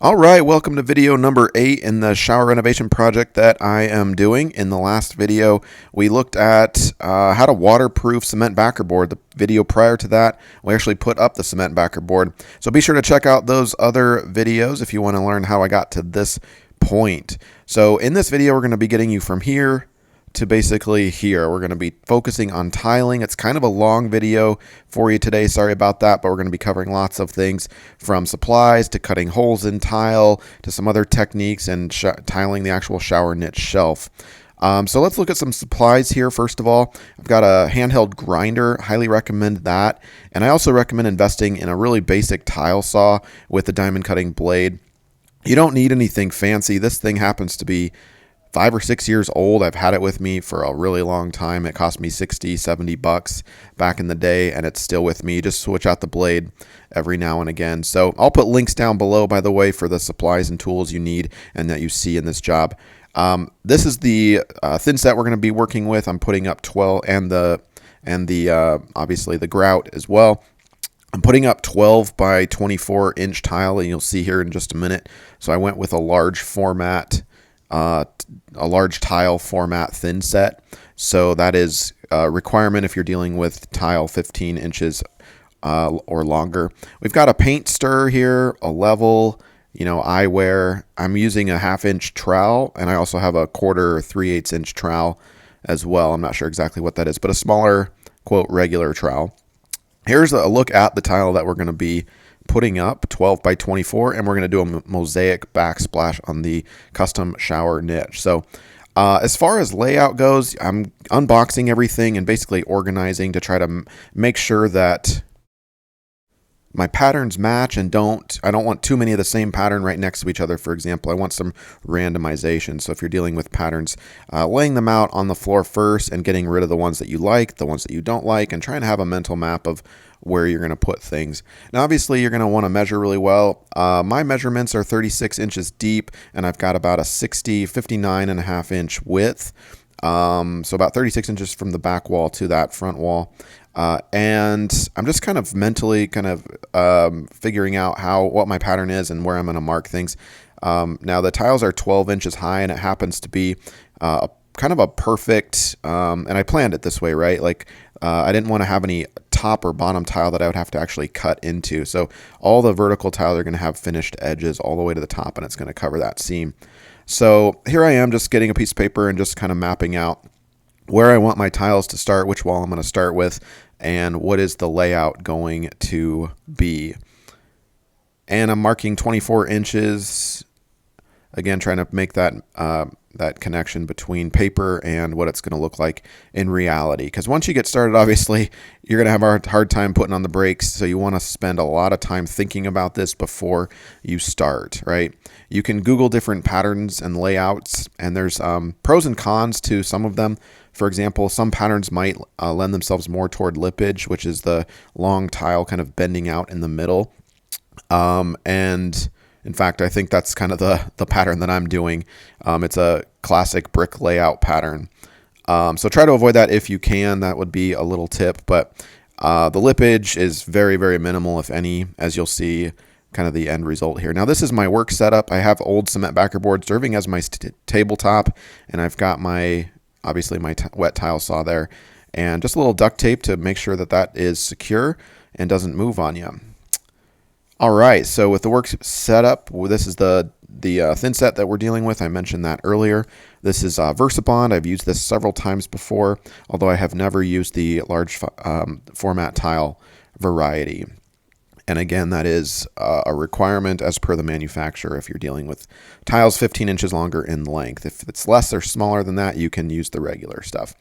All right, welcome to video number 8 in the shower renovation project that I am doing. In the last video, we looked at how to waterproof cement backer board. The video prior to that, we actually put up the cement backer board. So be sure to check out those other videos if you want to learn how I got to this point. So in this video, we're going to be getting you from here to basically here. We're going to be focusing on tiling. It's kind of a long video for you today. Sorry about that, but we're going to be covering lots of things from supplies to cutting holes in tile to some other techniques and tiling the actual shower niche shelf. So let's look at some supplies here. First of all, I've got a handheld grinder. Highly recommend that. And I also recommend investing in a really basic tile saw with a diamond cutting blade. You don't need anything fancy. This thing happens to be 5 or 6 years old. I've had it with me for a really long time. It cost me 60, 70 bucks back in the day, and it's still with me. Just switch out the blade every now and again. So I'll put links down below, by the way, for the supplies and tools you need and that you see in this job. This is the thin set we're going to be working with. I'm putting up 12 and the obviously the grout as well. I'm putting up 12 by 24 inch tile, and you'll see here in just a minute. So I went with a large format, a large tile format thin set. So that is a requirement if you're dealing with tile 15 inches or longer. We've got a paint stir here, a level, eyewear. I'm using a 1/2 inch trowel, and I also have a 1/4 or 3/8 inch trowel as well. I'm not sure exactly what that is, but a smaller, quote, regular trowel. Here's a look at the tile that we're going to be putting up, 12 by 24, and we're going to do a mosaic backsplash on the custom shower niche. So as far as layout goes, I'm unboxing everything and basically organizing to try to make sure that my patterns match and I don't want too many of the same pattern right next to each other. For example, I want some randomization. So if you're dealing with patterns, laying them out on the floor first and getting rid of the ones that you like, the ones that you don't like, and trying to have a mental map of where you're going to put things. Now, obviously, you're going to want to measure really well. My measurements are 36 inches deep, and I've got about a 59.5 inch width. So about 36 inches from the back wall to that front wall. And I'm just kind of mentally figuring out what my pattern is and where I'm going to mark things. Now the tiles are 12 inches high, and it happens to be kind of a perfect, and I planned it this way, right? Like I didn't want to have any top or bottom tile that I would have to actually cut into. So all the vertical tiles are going to have finished edges all the way to the top, and it's going to cover that seam. So here I am just getting a piece of paper and just kind of mapping out where I want my tiles to start, which wall I'm going to start with, and what is the layout going to be. And I'm marking 24 inches, again, trying to make that that connection between paper and what it's going to look like in reality. Because once you get started, obviously, you're going to have a hard time putting on the brakes. So you want to spend a lot of time thinking about this before you start, right? You can Google different patterns and layouts, and there's pros and cons to some of them. For example, some patterns might lend themselves more toward lippage, which is the long tile kind of bending out in the middle. And in fact, I think that's kind of the pattern that I'm doing. It's a classic brick layout pattern. So try to avoid that if you can. That would be a little tip. But the lippage is very, very minimal, if any, as you'll see kind of the end result here. Now, this is my work setup. I have old cement backer board serving as my tabletop, and I've got obviously my wet tile saw there, and just a little duct tape to make sure that that is secure and doesn't move on you. All right, so with the work set up, this is the thin set that we're dealing with. I mentioned that earlier. This is VersaBond. I've used this several times before, although I have never used the large format tile variety. And again, that is a requirement as per the manufacturer if you're dealing with tiles 15 inches longer in length. If it's less or smaller than that, you can use the regular stuff.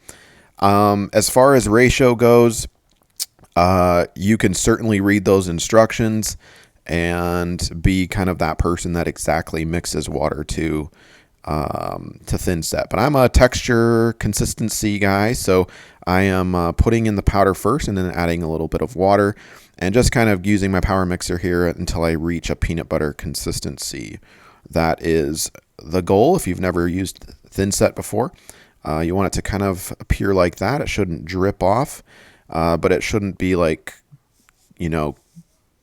As far as ratio goes, you can certainly read those instructions and be kind of that person that exactly mixes water to thin set. But I'm a texture consistency guy, so I am putting in the powder first and then adding a little bit of water and just kind of using my power mixer here until I reach a peanut butter consistency. That is the goal. If you've never used thin set before, you want it to kind of appear like that. It shouldn't drip off, but it shouldn't be like,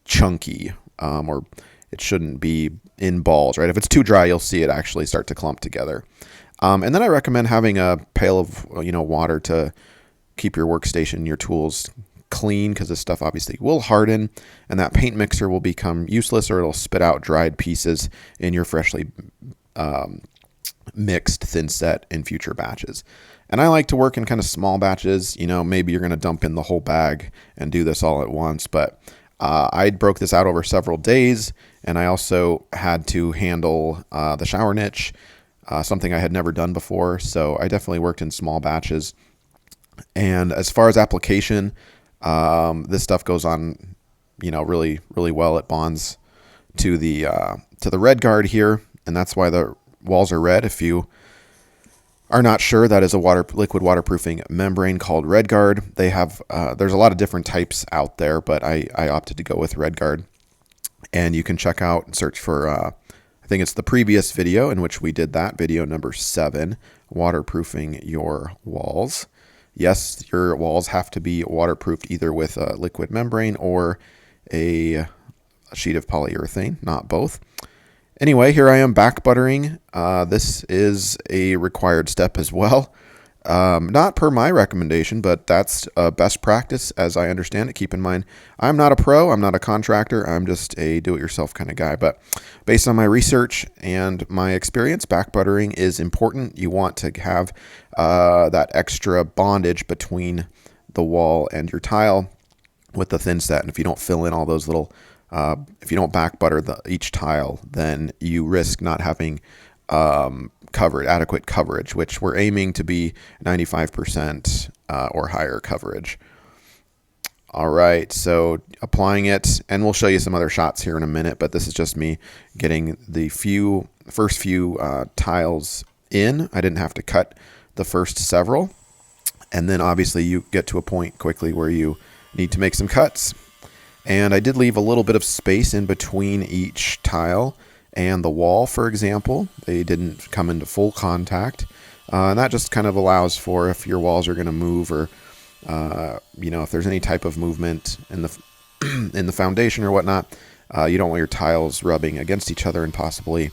chunky, or it shouldn't be in balls, right? If it's too dry, you'll see it actually start to clump together. And then I recommend having a pail of water to keep your workstation, your tools clean, because this stuff obviously will harden, and that paint mixer will become useless, or it'll spit out dried pieces in your freshly mixed thin set in future batches. And I like to work in kind of small batches. Maybe you're going to dump in the whole bag and do this all at once, but I broke this out over several days, and I also had to handle the shower niche, something I had never done before. So I definitely worked in small batches. And as far as application, this stuff goes on, really, really well. It bonds to the red guard here, and that's why the walls are red. If you are not sure, that is a liquid waterproofing membrane called Red Guard. They have there's a lot of different types out there, but I opted to go with Red Guard. And you can check out and search for I think it's the previous video in which we did that, video number 7, waterproofing your walls. Yes, your walls have to be waterproofed either with a liquid membrane or a sheet of polyurethane, not both. Anyway, here I am back buttering. This is a required step as well. Not per my recommendation, but that's best practice as I understand it. Keep in mind, I'm not a pro, I'm not a contractor, I'm just a do-it-yourself kind of guy. But based on my research and my experience, back buttering is important. You want to have that extra bondage between the wall and your tile with the thin set. And if you don't fill in all those little if you don't back butter each tile, then you risk not having adequate coverage, which we're aiming to be 95% or higher coverage. All right, so applying it, and we'll show you some other shots here in a minute, but this is just me getting the first few tiles in. I didn't have to cut the first several. And then obviously you get to a point quickly where you need to make some cuts. And I did leave a little bit of space in between each tile and the wall, for example. They didn't come into full contact. And that just kind of allows for if your walls are going to move, or if there's any type of movement in the in the foundation or whatnot, you don't want your tiles rubbing against each other and possibly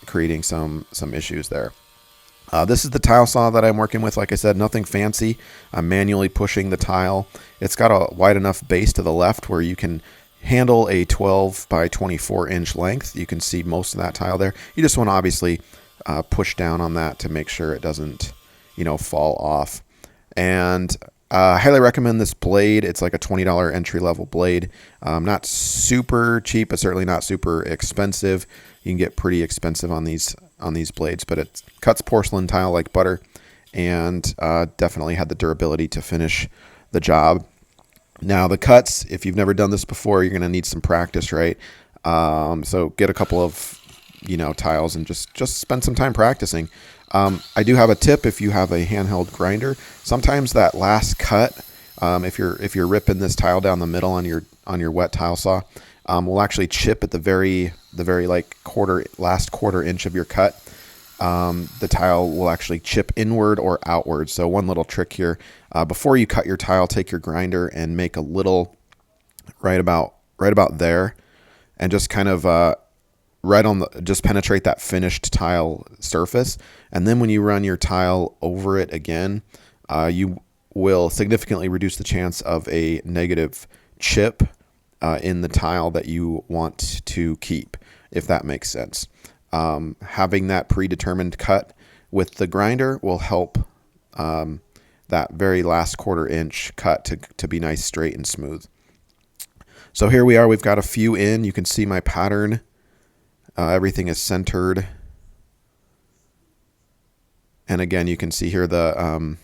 creating some issues there. This is the tile saw that I'm working with. Like I said, nothing fancy. I'm manually pushing the tile. It's got a wide enough base to the left where you can handle a 12 by 24 inch length. You can see most of that tile there. You just want to obviously push down on that to make sure it doesn't, fall off. And I highly recommend this blade. It's like a $20 entry-level blade. Not super cheap, but certainly not super expensive. You can get pretty expensive on these blades, but it cuts porcelain tile like butter, and definitely had the durability to finish the job. Now the cuts, if you've never done this before, you're going to need some practice, right? So get a couple of tiles and just spend some time practicing. I do have a tip if you have a handheld grinder. Sometimes that last cut, if you're ripping this tile down the middle on your wet tile saw, will actually chip at the very like last quarter inch of your cut. The tile will actually chip inward or outward. So one little trick here, before you cut your tile, take your grinder and make a little right about there, and just kind of just penetrate that finished tile surface. And then when you run your tile over it again, you will significantly reduce the chance of a negative chip in the tile that you want to keep, if that makes sense. Having that predetermined cut with the grinder will help that very last quarter inch cut to be nice, straight, and smooth. So here we are. We've got a few in. You can see my pattern. Everything is centered. And again, you can see here the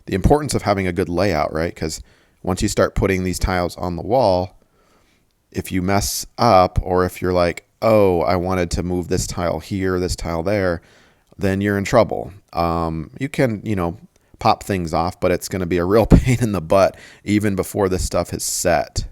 importance of having a good layout, right? Because once you start putting these tiles on the wall, if you mess up, or if you're like, oh, I wanted to move this tile here, this tile there, then you're in trouble. You can, pop things off, but it's going to be a real pain in the butt even before this stuff is set.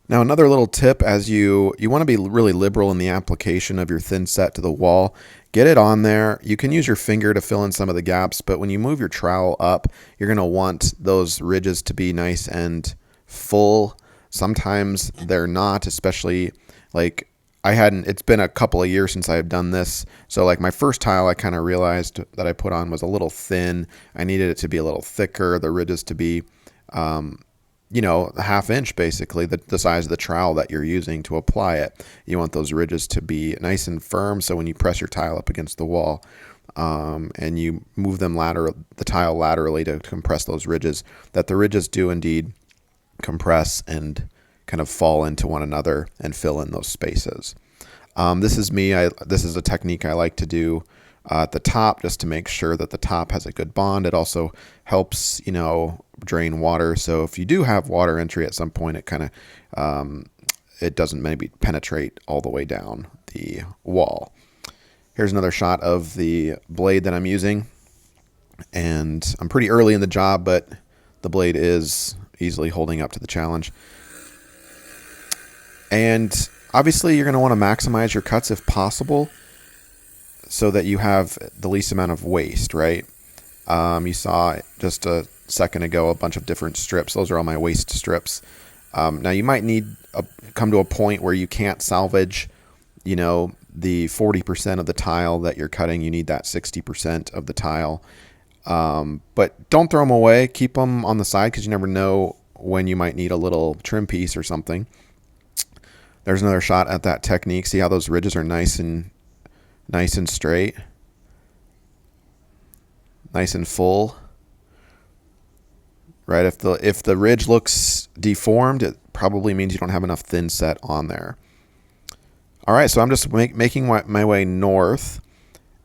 Now, another little tip, as you want to be really liberal in the application of your thin set to the wall. Get it on there. You can use your finger to fill in some of the gaps, but when you move your trowel up, you're going to want those ridges to be nice and full. Sometimes they're not, especially Like it's been a couple of years since I've done this. So like my first tile, I kind of realized that I put on was a little thin. I needed it to be a little thicker, the ridges to be, you know, a half inch, basically the size of the trowel that you're using to apply it. You want those ridges to be nice and firm. So when you press your tile up against the wall, and you move them the tile laterally to compress those ridges, that the ridges do indeed compress and kind of fall into one another and fill in those spaces. This is me. This is a technique I like to do at the top, just to make sure that the top has a good bond. It also helps, you know, drain water. So if you do have water entry at some point, it kind of it doesn't maybe penetrate all the way down the wall. Here's another shot of the blade that I'm using, and I'm pretty early in the job, but the blade is easily holding up to the challenge. And obviously you're going to want to maximize your cuts if possible so that you have the least amount of waste, right? You saw just a second ago a bunch of different strips. Those are all my waste strips. Now you might come to a point where you can't salvage, you know, the 40% of the tile that you're cutting. You need that 60% of the tile. But don't throw them away. Keep them on the side because you never know when you might need a little trim piece or something. There's another shot at that technique. See how those ridges are nice and straight, nice and full. Right? If the ridge looks deformed, it probably means you don't have enough thinset on there. All right, so I'm just making my way north,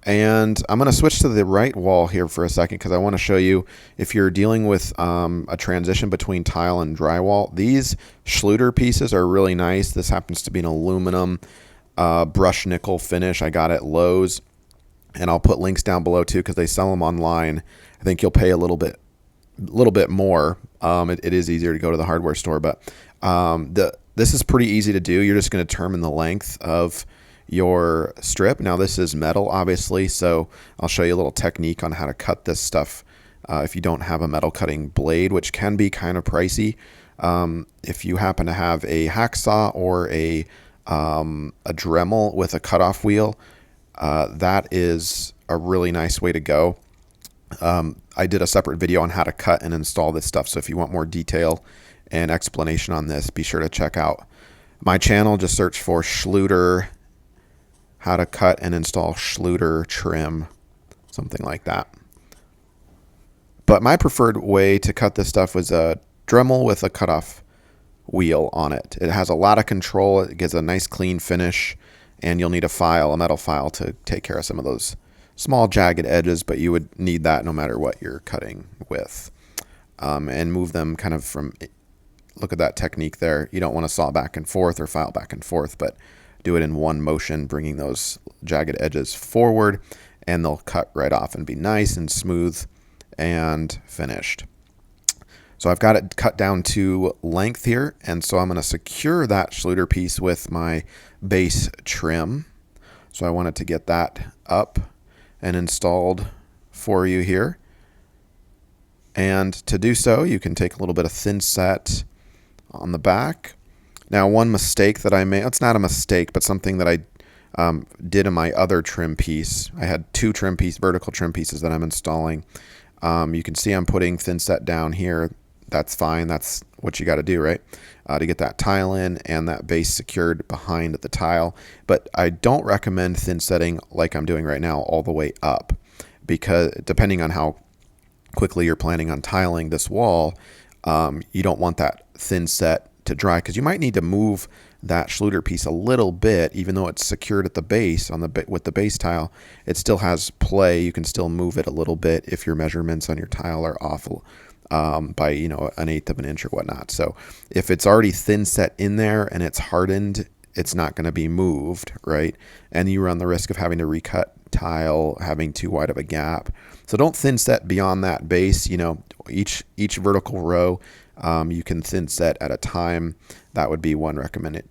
and I'm going to switch to the right wall here for a second because I want to show you if you're dealing with a transition between tile and drywall. These Schluter pieces are really nice. This happens to be an aluminum brushed nickel finish. I got at Lowe's, and I'll put links down below too because they sell them online. I think you'll pay a little bit more. It is easier to go to the hardware store, but this is pretty easy to do. You're just going to determine the length of your strip. Now this is metal, obviously, so I'll show you a little technique on how to cut this stuff if you don't have a metal cutting blade, which can be kind of pricey. If you happen to have a hacksaw or a Dremel with a cutoff wheel, that is a really nice way to go. I did a separate video on how to cut and install this stuff, so if you want more detail and explanation on this, be sure to check out my channel. Just search for Schluter, how to cut and install Schluter trim, something like that. But my preferred way to cut this stuff was a Dremel with a cutoff wheel on it. It has a lot of control. It gives a nice clean finish, and you'll need a metal file to take care of some of those small jagged edges, but you would need that no matter what you're cutting with. And move them kind of from, look at that technique there. You don't want to saw back and forth or file back and forth, but do it in one motion, bringing those jagged edges forward, and they'll cut right off and be nice and smooth and finished. So I've got it cut down to length here, and so I'm going to secure that Schluter piece with my base trim. So I wanted to get that up and installed for you here. And to do so, you can take a little bit of thinset on the back. Now, one mistake that I made, it's not a mistake, but something that I did in my other trim piece. I had two vertical trim pieces that I'm installing. You can see I'm putting thinset down here. That's fine. That's what you got to do, right? To get that tile in and that base secured behind the tile. But I don't recommend thinsetting like I'm doing right now all the way up, because depending on how quickly you're planning on tiling this wall, you don't want that thinset to dry, because you might need to move that Schluter piece a little bit. Even though it's secured at the base with the base tile, it still has play. You can still move it a little bit if your measurements on your tile are off by 1/8 of an inch or whatnot. So if it's already thinset in there and it's hardened, it's not going to be moved, right? And you run the risk of having to recut tile, having too wide of a gap. So don't thinset beyond that base. Each vertical row, you can thinset at a time. That would be one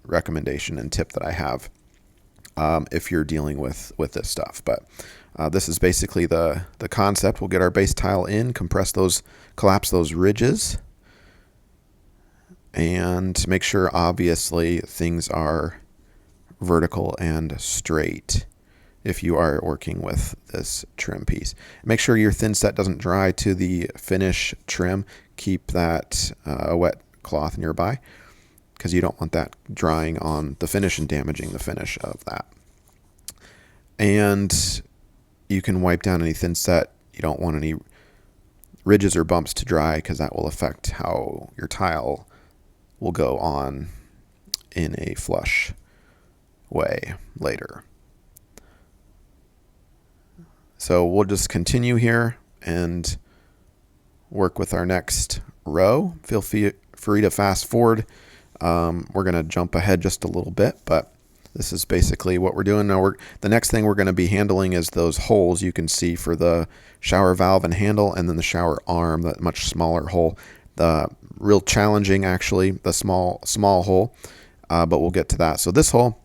recommendation and tip that I have if you're dealing with this stuff. But this is basically the concept. We'll get our base tile in, collapse those ridges, and make sure obviously things are vertical and straight if you are working with this trim piece. Make sure your thinset doesn't dry to the finish trim. Keep that wet cloth nearby because you don't want that drying on the finish and damaging the finish of that. And you can wipe down any thinset. You don't want any ridges or bumps to dry because that will affect how your tile will go on in a flush way later. So we'll just continue here and work with our next row. Feel free to fast forward. We're going to jump ahead just a little bit, but this is basically what we're doing. Now the next thing we're going to be handling is those holes you can see for the shower valve and handle, and then the shower arm, that much smaller hole. The real challenging, actually, the small hole, but we'll get to that. So this hole,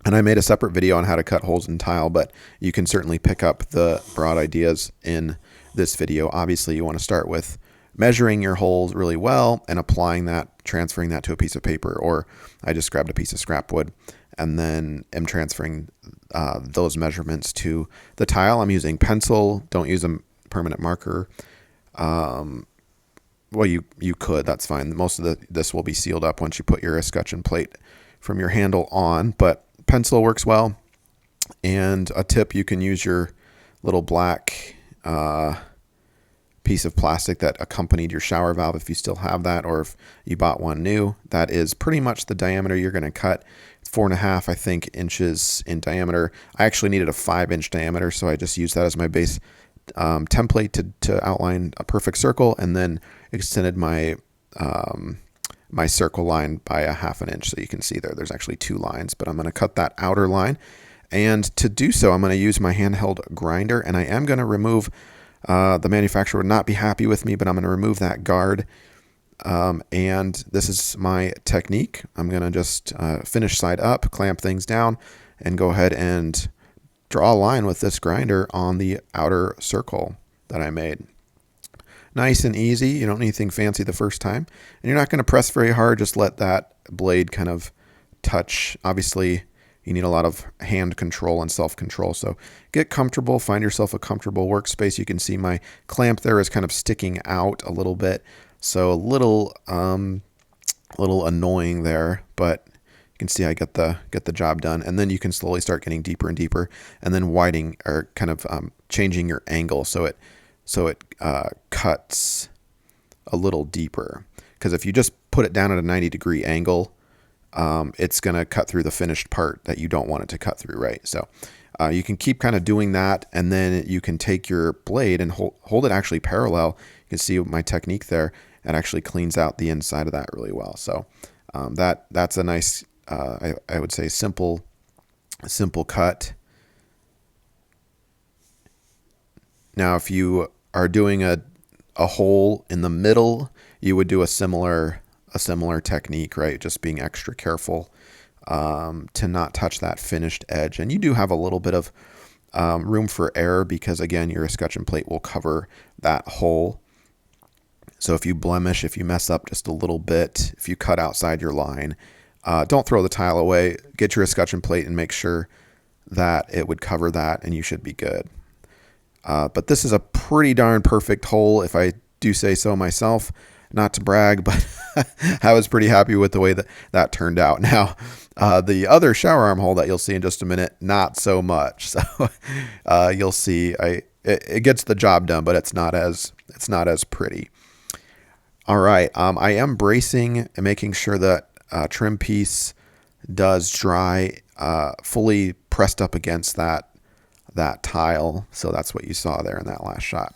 and I made a separate video on how to cut holes in tile, but you can certainly pick up the broad ideas in this video. Obviously, you want to start with measuring your holes really well and applying that, transferring that to a piece of paper, or I just grabbed a piece of scrap wood and then am transferring those measurements to the tile. I'm using pencil. Don't use a permanent marker. Well, you could. That's fine. Most of this will be sealed up once you put your escutcheon plate from your handle on, but pencil works well. And a tip, you can use your little black piece of plastic that accompanied your shower valve if you still have that, or if you bought one new. That is pretty much the diameter you're going to cut. 4.5, I think, inches in diameter. I actually needed a 5-inch diameter, so I just used that as my base template to outline a perfect circle, and then extended my my circle line by a 1/2 inch. So you can see there's actually 2 lines, but I'm going to cut that outer line. And to do so, I'm going to use my handheld grinder, and I am going to remove, the manufacturer would not be happy with me, but I'm going to remove that guard. And this is my technique. I'm going to just finish side up, clamp things down, and go ahead and draw a line with this grinder on the outer circle that I made. Nice and easy. You don't need anything fancy the first time. And you're not going to press very hard. Just let that blade kind of touch. Obviously, you need a lot of hand control and self-control. So get comfortable. Find yourself a comfortable workspace. You can see my clamp there is kind of sticking out a little bit. So a little annoying there, but you can see I get the job done. And then you can slowly start getting deeper and deeper, and then widening, or kind of changing your angle so it cuts a little deeper. Because if you just put it down at a 90-degree angle, it's going to cut through the finished part that you don't want it to cut through, right? So you can keep kind of doing that, and then you can take your blade and hold it actually parallel. You can see my technique there. It actually cleans out the inside of that really well. So that's a nice, I would say, simple cut. Now, if you are doing a hole in the middle, you would do a similar technique, right? Just being extra careful to not touch that finished edge. And you do have a little bit of room for error because, again, your escutcheon plate will cover that hole. So if you blemish, if you mess up just a little bit, if you cut outside your line, don't throw the tile away. Get your escutcheon plate and make sure that it would cover that, and you should be good. But this is a pretty darn perfect hole, if I do say so myself. Not to brag, but I was pretty happy with the way that turned out. Now, the other shower arm hole that you'll see in just a minute, not so much. So you'll see it gets the job done, but it's not as pretty. All right, I am bracing and making sure that trim piece does dry, fully pressed up against that tile. So that's what you saw there in that last shot.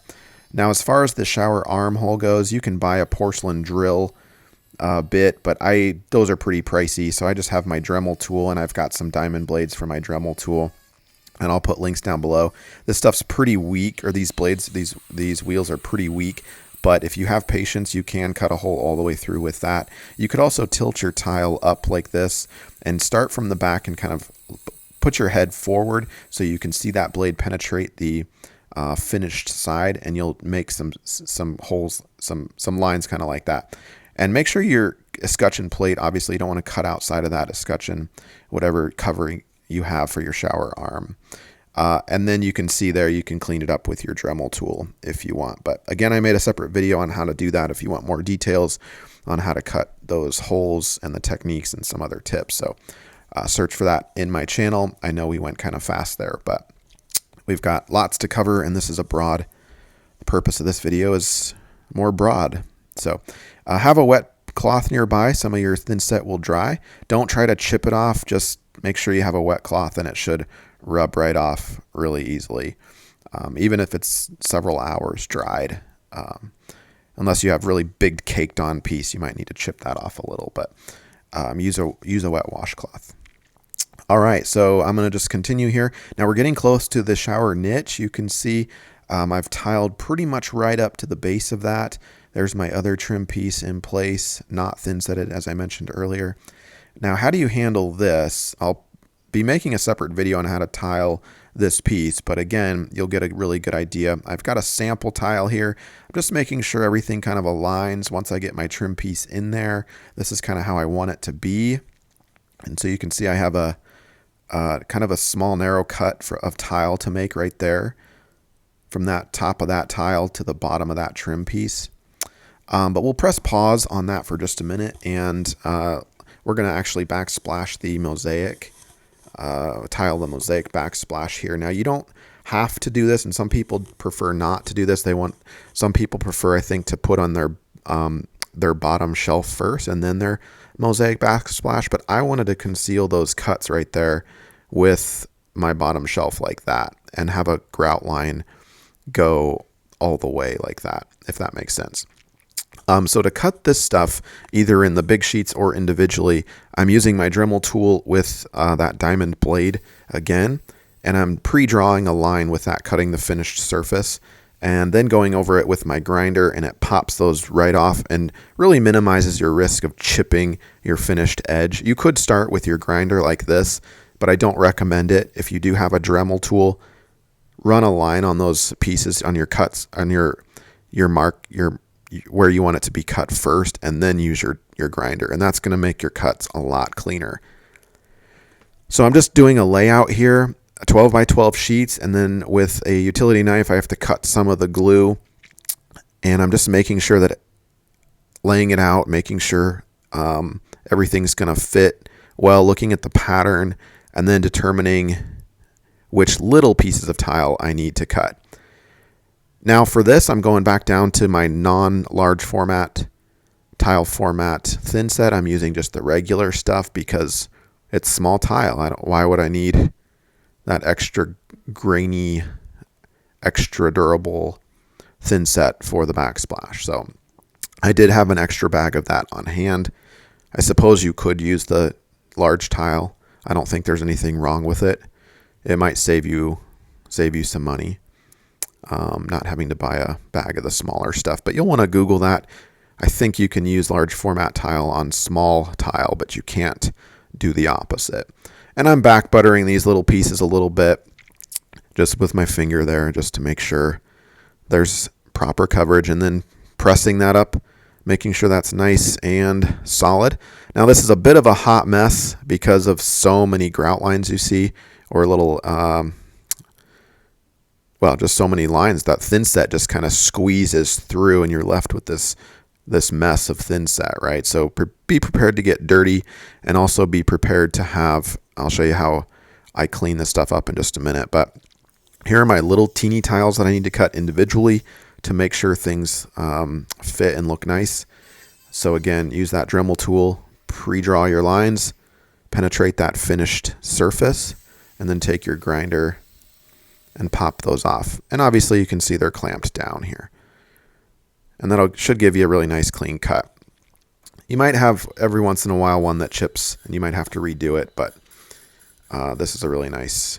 Now, as far as the shower arm hole goes, you can buy a porcelain drill bit, but those are pretty pricey. So I just have my Dremel tool, and I've got some diamond blades for my Dremel tool, and I'll put links down below. This stuff's pretty weak, or these blades, these wheels are pretty weak. But if you have patience, you can cut a hole all the way through with that. You could also tilt your tile up like this and start from the back and kind of put your head forward so you can see that blade penetrate the finished side, and you'll make some holes, some lines kind of like that. And make sure you're escutcheon plate. Obviously, you don't want to cut outside of that escutcheon, whatever covering you have for your shower arm. And then you can see there, you can clean it up with your Dremel tool if you want. But again, I made a separate video on how to do that if you want more details on how to cut those holes and the techniques and some other tips. So search for that in my channel. I know we went kind of fast there, but we've got lots to cover, and this is a broad. The purpose of this video is more broad. So have a wet cloth nearby. Some of your thinset will dry. Don't try to chip it off. Just make sure you have a wet cloth, and it should rub right off really easily, even if it's several hours dried. Unless you have really big caked on piece, you might need to chip that off a little, but use a wet washcloth. All right, so I'm going to just continue here. Now we're getting close to the shower niche. You can see I've tiled pretty much right up to the base of that. There's my other trim piece in place, not thinsetted as I mentioned earlier. Now, how do you handle this? I'll be making a separate video on how to tile this piece, but again, you'll get a really good idea. I've got a sample tile here. I'm just making sure everything kind of aligns once I get my trim piece in there. This is kind of how I want it to be. And so you can see I have a kind of a small narrow cut of tile to make right there from that top of that tile to the bottom of that trim piece. But we'll press pause on that for just a minute, and we're going to actually backsplash the mosaic, tile the mosaic backsplash here. Now you don't have to do this, and some people prefer not to do this. Some people prefer, I think, to put on their bottom shelf first and then their mosaic backsplash. But I wanted to conceal those cuts right there with my bottom shelf like that, and have a grout line go all the way like that, if that makes sense. So to cut this stuff, either in the big sheets or individually, I'm using my Dremel tool with that diamond blade again, and I'm pre-drawing a line with that, cutting the finished surface, and then going over it with my grinder, and it pops those right off and really minimizes your risk of chipping your finished edge. You could start with your grinder like this, but I don't recommend it. If you do have a Dremel tool, run a line on those pieces, on your cuts, on your mark, where you want it to be cut first, and then use your grinder, and that's going to make your cuts a lot cleaner. So I'm just doing a layout here, 12 by 12 sheets, and then with a utility knife I have to cut some of the glue, and I'm just making sure that laying it out, making sure everything's going to fit well, looking at the pattern, and then determining which little pieces of tile I need to cut. Now for this, I'm going back down to my non-large format tile format thinset. I'm using just the regular stuff because it's small tile. Why would I need that extra grainy, extra durable thinset for the backsplash? So I did have an extra bag of that on hand. I suppose you could use the large tile. I don't think there's anything wrong with it. It might save you some money. Not having to buy a bag of the smaller stuff, but you'll want to Google that. I think you can use large format tile on small tile, but you can't do the opposite. And I'm back buttering these little pieces a little bit, just with my finger there, just to make sure there's proper coverage, and then pressing that up, making sure that's nice and solid. Now this is a bit of a hot mess because of so many grout lines you see, or little well, just so many lines that thinset just kind of squeezes through, and you're left with this mess of thinset, right? So be prepared to get dirty, and also be prepared to have, I'll show you how I clean this stuff up in just a minute, but here are my little teeny tiles that I need to cut individually to make sure things fit and look nice. So again, use that Dremel tool, pre-draw your lines, penetrate that finished surface, and then take your grinder and pop those off. And obviously you can see they're clamped down here. And that should give you a really nice clean cut. You might have every once in a while one that chips, and you might have to redo it, but this is a really nice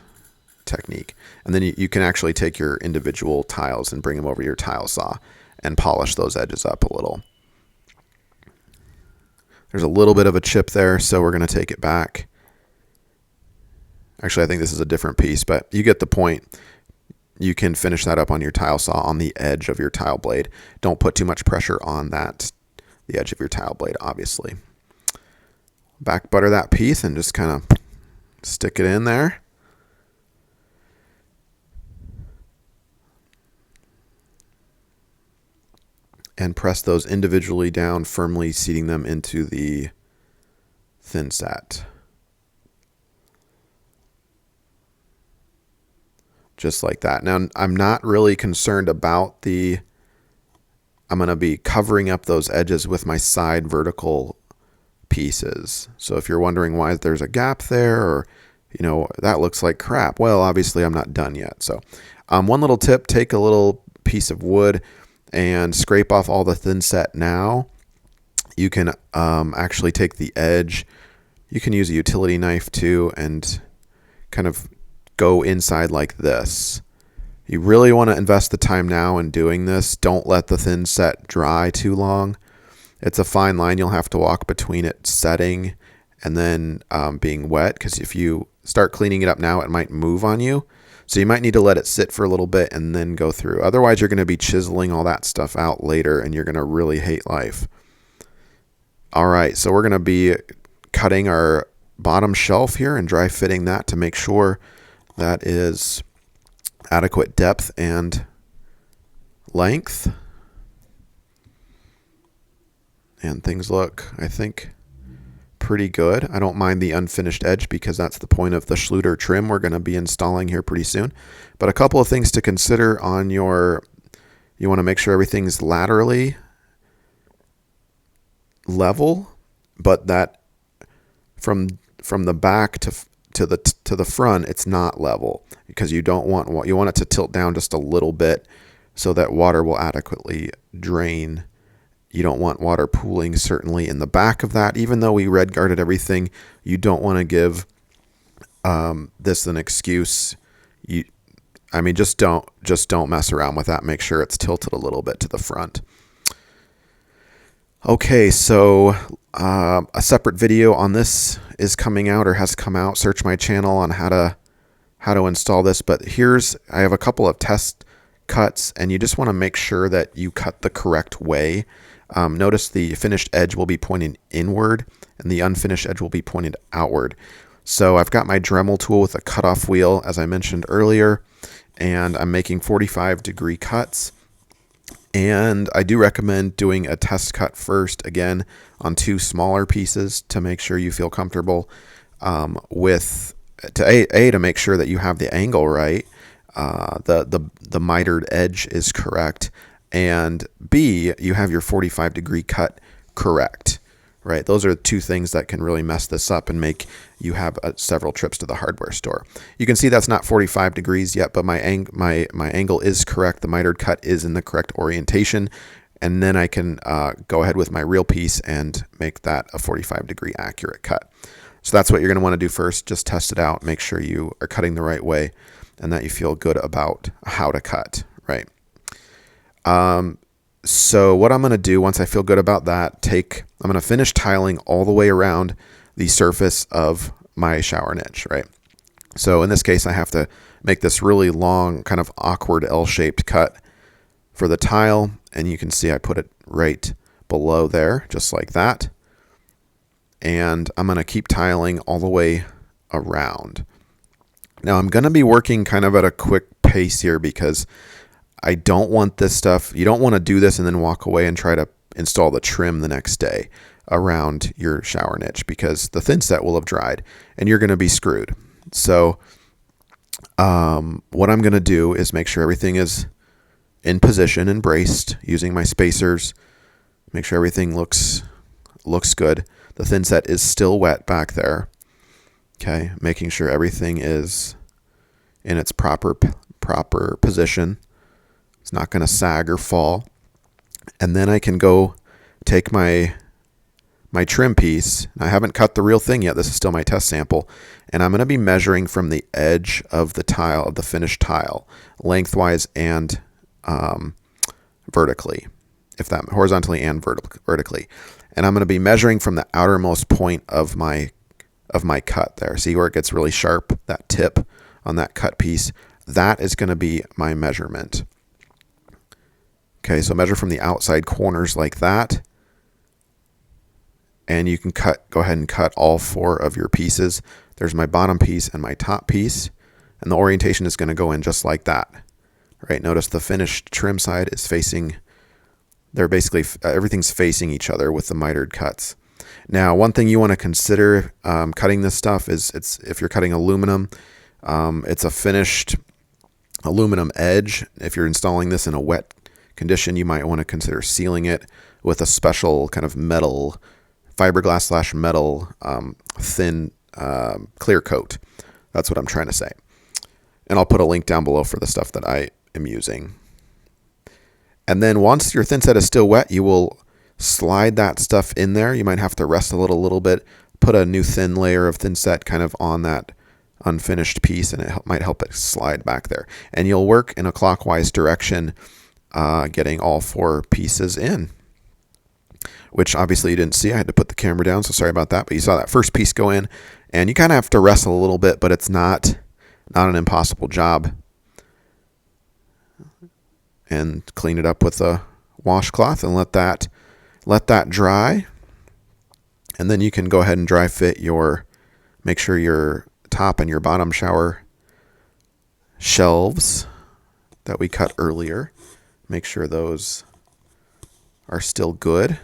technique. And then you can actually take your individual tiles and bring them over your tile saw and polish those edges up a little. There's a little bit of a chip there, so we're going to take it back. Actually, I think this is a different piece, but you get the point. You can finish that up on your tile saw on the edge of your tile blade. Don't put too much pressure on the edge of your tile blade, obviously. back butter that piece and just kind of stick it in there. And press those individually down, firmly seating them into the thinset. Just like that. Now, I'm not really concerned about I'm going to be covering up those edges with my side vertical pieces. So if you're wondering why there's a gap there, or, you know, that looks like crap, well, obviously I'm not done yet. So one little tip, take a little piece of wood and scrape off all the thinset now. You can actually take the edge. You can use a utility knife too and kind of go inside like this. You really want to invest the time now in doing this. Don't let the thinset dry too long. It's a fine line you'll have to walk between it setting and then being wet, because if you start cleaning it up now, it might move on you. So you might need to let it sit for a little bit and then go through. Otherwise, you're going to be chiseling all that stuff out later and you're going to really hate life. All right, so we're going to be cutting our bottom shelf here and dry fitting that to make sure that is adequate depth and length. And things look, I think, pretty good. I don't mind the unfinished edge because that's the point of the Schluter trim we're going to be installing here pretty soon. But a couple of things to consider on you want to make sure everything's laterally level, but that from the back to the front, it's not level, because you want it to tilt down just a little bit so that water will adequately drain. You don't want water pooling certainly in the back of that. Even though we red guarded everything, you don't want to give this an excuse. Just don't mess around with that. Make sure it's tilted a little bit to the front. Okay, so a separate video on this is coming out or has come out. Search my channel on how to install this. But I have a couple of test cuts, and you just want to make sure that you cut the correct way. Notice the finished edge will be pointing inward and the unfinished edge will be pointed outward. So I've got my Dremel tool with a cutoff wheel, as I mentioned earlier, and I'm making 45-degree cuts. And I do recommend doing a test cut first, again, on two smaller pieces to make sure you feel comfortable to make sure that you have the angle right, the mitered edge is correct, and B, you have your 45-degree cut correct, right? Those are two things that can really mess this up and make you have several trips to the hardware store. You can see that's not 45 degrees yet, but my angle is correct. The mitered cut is in the correct orientation, and then I can go ahead with my real piece and make that a 45-degree accurate cut. So that's what you're going to want to do first. Just test it out, make sure you are cutting the right way and that you feel good about how to cut, right? So what I'm going to do once I feel good about that, I'm going to finish tiling all the way around the surface of my shower niche, right? So in this case, I have to make this really long, kind of awkward L-shaped cut for the tile. And you can see I put it right below there, just like that. And I'm going to keep tiling all the way around. Now I'm going to be working kind of at a quick pace here because I don't want this stuff. You don't want to do this and then walk away and try to install the trim the next day around your shower niche, because the thinset will have dried and you're going to be screwed. So what I'm going to do is make sure everything is in position and braced using my spacers. Make sure everything looks good. The thinset is still wet back there. Okay, making sure everything is in its proper position. It's not going to sag or fall. And then I can go take my trim piece. I haven't cut the real thing yet. This is still my test sample. And I'm going to be measuring from the edge of the tile, of the finished tile, lengthwise and vertically, horizontally and vertically. And I'm going to be measuring from the outermost point of my cut there. See where it gets really sharp, that tip on that cut piece? That is going to be my measurement. Okay, so measure from the outside corners like that. and you can go ahead and cut all 4 of your pieces. There's my bottom piece and my top piece, and the orientation is going to go in just like that. Right? Notice the finished trim side is facing, they're basically, everything's facing each other with the mitered cuts. Now, one thing you want to consider cutting this stuff is, if you're cutting aluminum, it's a finished aluminum edge. If you're installing this in a wet condition, you might want to consider sealing it with a special kind of metal, fiberglass / metal thin clear coat. That's what I'm trying to say. And I'll put a link down below for the stuff that I am using. And then once your thinset is still wet, you will slide that stuff in there. You might have to rest a little bit, put a new thin layer of thinset kind of on that unfinished piece, and it might help it slide back there. And you'll work in a clockwise direction, getting all 4 pieces in, which obviously you didn't see. I had to put the camera down, so sorry about that. But you saw that first piece go in, and you kind of have to wrestle a little bit, but it's not an impossible job. And clean it up with a washcloth and let that dry. And then you can go ahead and dry fit make sure your top and your bottom shower shelves that we cut earlier, make sure those are still good,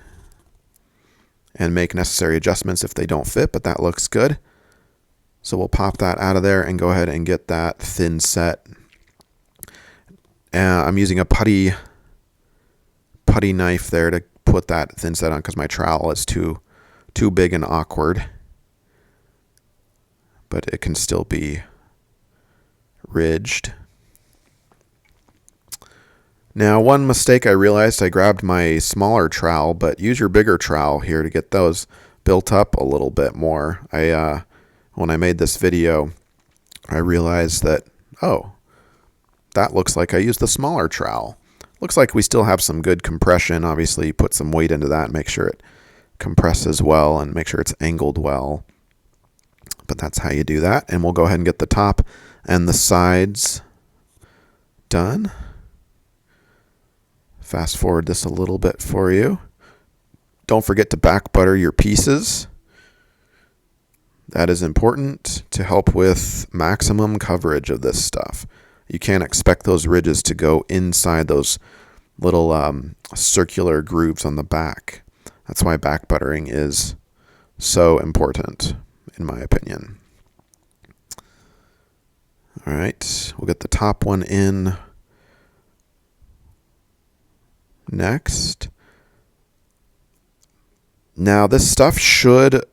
and make necessary adjustments if they don't fit, but that looks good. So we'll pop that out of there and go ahead and get that thin set. I'm using a putty knife there to put that thin set on because my trowel is too big and awkward. But it can still be ridged. Now, one mistake I realized, I grabbed my smaller trowel, but use your bigger trowel here to get those built up a little bit more. When I made this video, I realized that, oh, that looks like I used the smaller trowel. Looks like we still have some good compression. Obviously, put some weight into that and make sure it compresses well and make sure it's angled well. But that's how you do that. And we'll go ahead and get the top and the sides done. Fast forward this a little bit for you. Don't forget to back butter your pieces. That is important to help with maximum coverage of this stuff. You can't expect those ridges to go inside those little circular grooves on the back. That's why back buttering is so important, in my opinion. All right, we'll get the top one in next. Now, this stuff should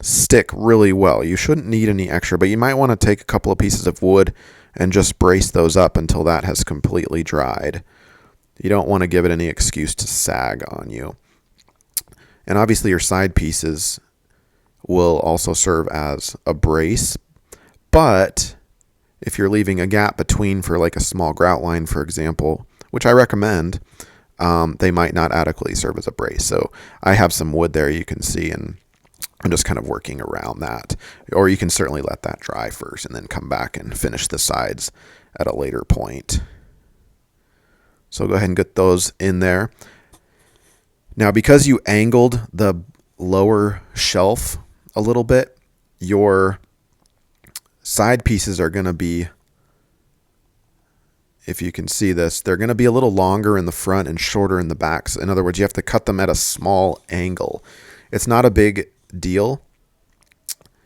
stick really well. You shouldn't need any extra, but you might want to take a couple of pieces of wood and just brace those up until that has completely dried. You don't want to give it any excuse to sag on you. And obviously your side pieces will also serve as a brace, but if you're leaving a gap between for like a small grout line, for example, which I recommend, they might not adequately serve as a brace. So I have some wood there, you can see, and I'm just kind of working around that. Or you can certainly let that dry first and then come back and finish the sides at a later point. So go ahead and get those in there. Now, because you angled the lower shelf a little bit, your side pieces are going to be, if you can see this, they're going to be a little longer in the front and shorter in the back. So in other words, you have to cut them at a small angle. It's not a big deal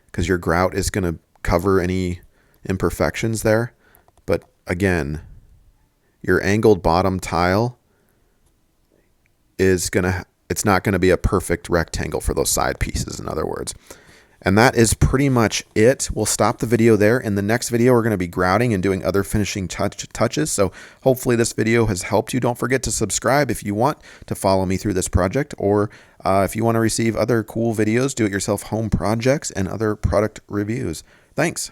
because your grout is going to cover any imperfections there. But again, your angled bottom tile is it's not going to be a perfect rectangle for those side pieces, in other words. And that is pretty much it. We'll stop the video there. In the next video, we're going to be grouting and doing other finishing touches. So hopefully this video has helped you. Don't forget to subscribe if you want to follow me through this project, or if you want to receive other cool videos, do-it-yourself home projects, and other product reviews. Thanks.